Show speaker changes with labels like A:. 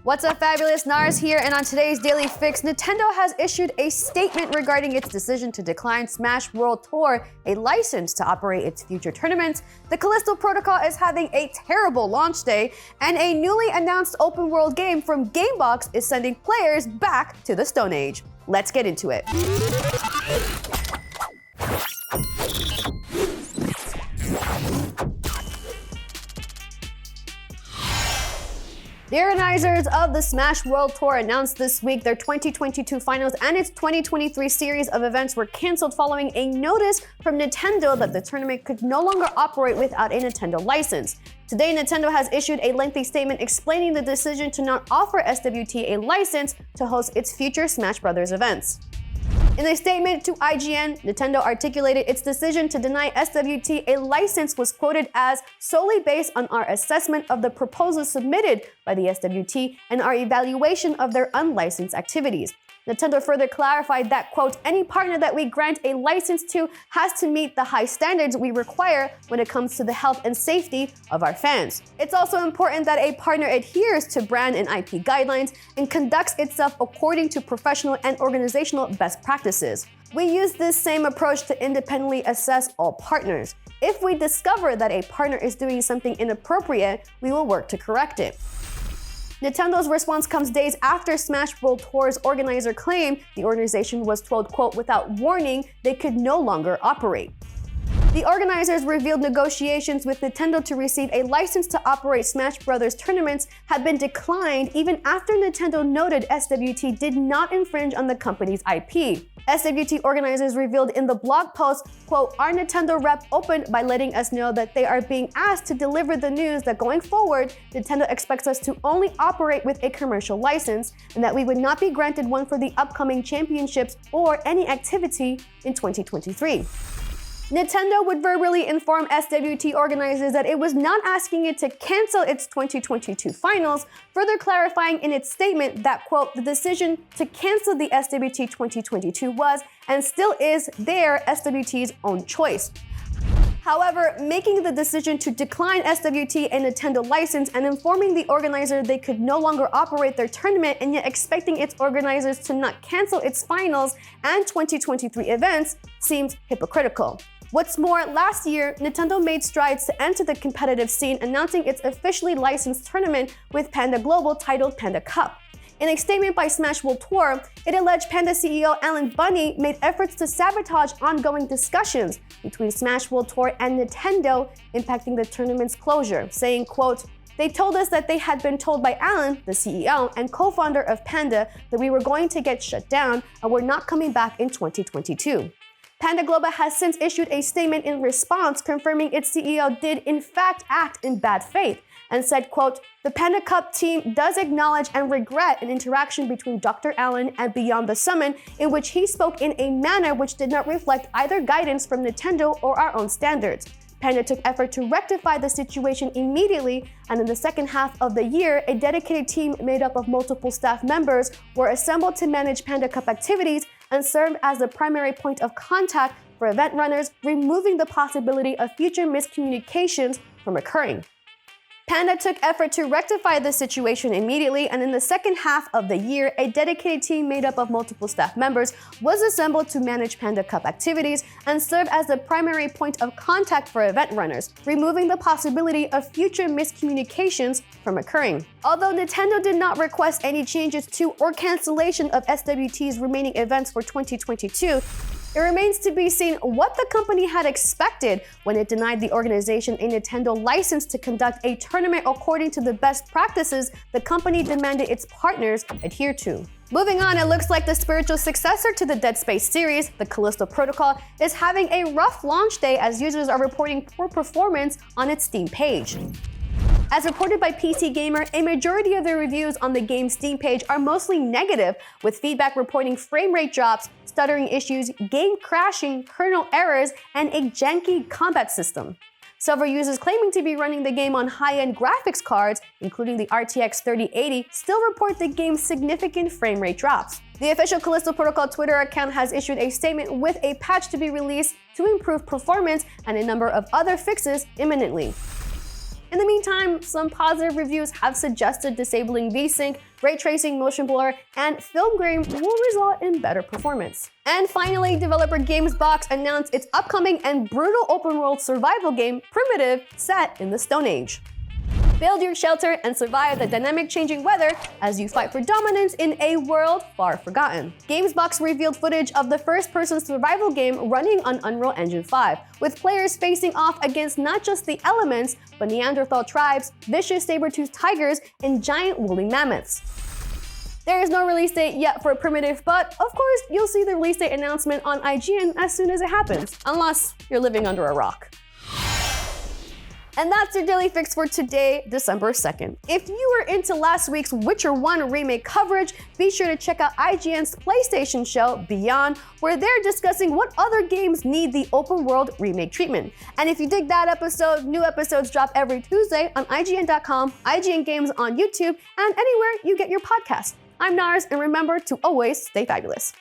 A: What's up, fabulous? Narz here, and on today's Daily Fix, Nintendo has issued a statement regarding its decision to decline Smash World Tour, a license to operate its future tournaments. The Callisto Protocol is having a terrible launch day, and a newly announced open world game from Gamebox is sending players back to the Stone Age. Let's get into it. The organizers of the Smash World Tour announced this week their 2022 finals and its 2023 series of events were canceled following a notice from Nintendo that the tournament could no longer operate without a Nintendo license. Today, Nintendo has issued a lengthy statement explaining the decision to not offer SWT a license to host its future Smash Bros. Events. In a statement to IGN, Nintendo articulated its decision to deny SWT a license was quoted as solely based on our assessment of the proposals submitted by the SWT and our evaluation of their unlicensed activities. Nintendo further clarified that, quote, any partner that we grant a license to has to meet the high standards we require when it comes to the health and safety of our fans. It's also important that a partner adheres to brand and IP guidelines and conducts itself according to professional and organizational best practices. We use this same approach to independently assess all partners. If we discover that a partner is doing something inappropriate, we will work to correct it. Nintendo's response comes days after Smash World Tour's organizer claimed the organization was told, quote, without warning, they could no longer operate. The organizers revealed negotiations with Nintendo to receive a license to operate Smash Bros. Tournaments had been declined even after Nintendo noted SWT did not infringe on the company's IP. SWT organizers revealed in the blog post, quote, our Nintendo rep opened by letting us know that they are being asked to deliver the news that going forward, Nintendo expects us to only operate with a commercial license and that we would not be granted one for the upcoming championships or any activity in 2023. Nintendo would verbally inform SWT organizers that it was not asking it to cancel its 2022 finals, further clarifying in its statement that, quote, the decision to cancel the SWT 2022 was and still is their SWT's own choice. However, making the decision to decline SWT a Nintendo license and informing the organizer they could no longer operate their tournament and yet expecting its organizers to not cancel its finals and 2023 events seems hypocritical. What's more, last year, Nintendo made strides to enter the competitive scene, announcing its officially licensed tournament with Panda Global titled Panda Cup. In a statement by Smash World Tour, it alleged Panda CEO Alan Bunny made efforts to sabotage ongoing discussions between Smash World Tour and Nintendo, impacting the tournament's closure, saying, quote, they told us that they had been told by Alan, the CEO and co-founder of Panda, that we were going to get shut down and were not coming back in 2022. Panda Global has since issued a statement in response confirming its CEO did in fact act in bad faith and said, quote, the Panda Cup team does acknowledge and regret an interaction between Dr. Allen and Beyond the Summon in which he spoke in a manner which did not reflect either guidance from Nintendo or our own standards. Panda took effort to rectify the situation immediately, and in the second half of the year, a dedicated team made up of multiple staff members were assembled to manage Panda Cup activities and serve as the primary point of contact for event runners, removing the possibility of future miscommunications from occurring. Panda took effort to rectify the situation immediately, and in the second half of the year, a dedicated team made up of multiple staff members was assembled to manage Panda Cup activities and serve as the primary point of contact for event runners, removing the possibility of future miscommunications from occurring. Although Nintendo did not request any changes to or cancellation of SWT's remaining events for 2022, it remains to be seen what the company had expected when it denied the organization a Nintendo license to conduct a tournament according to the best practices the company demanded its partners adhere to. Moving on, it looks like the spiritual successor to the Dead Space series, the Callisto Protocol, is having a rough launch day as users are reporting poor performance on its Steam page. As reported by PC Gamer, a majority of the reviews on the game's Steam page are mostly negative, with feedback reporting frame rate drops, stuttering issues, game crashing, kernel errors, and a janky combat system. Several users claiming to be running the game on high-end graphics cards, including the RTX 3080, still report the game's significant frame rate drops. The official Callisto Protocol Twitter account has issued a statement with a patch to be released to improve performance and a number of other fixes imminently. In the meantime, some positive reviews have suggested disabling VSync, ray tracing, motion blur, and film grain will result in better performance. And finally, developer Gamesbox announced its upcoming and brutal open-world survival game, Primitive, set in the Stone Age. Build your shelter and survive the dynamic changing weather as you fight for dominance in a world far forgotten. Gamesbox revealed footage of the first-person survival game running on Unreal Engine 5, with players facing off against not just the elements, but Neanderthal tribes, vicious saber-toothed tigers, and giant woolly mammoths. There is no release date yet for Primitive, but of course, you'll see the release date announcement on IGN as soon as it happens, unless you're living under a rock. And that's your Daily Fix for today, December 2nd. If you were into last week's Witcher 1 remake coverage, be sure to check out IGN's PlayStation show, Beyond, where they're discussing what other games need the open world remake treatment. And if you dig that episode, new episodes drop every Tuesday on IGN.com, IGN Games on YouTube, and anywhere you get your podcast. I'm Narz, and remember to always stay fabulous.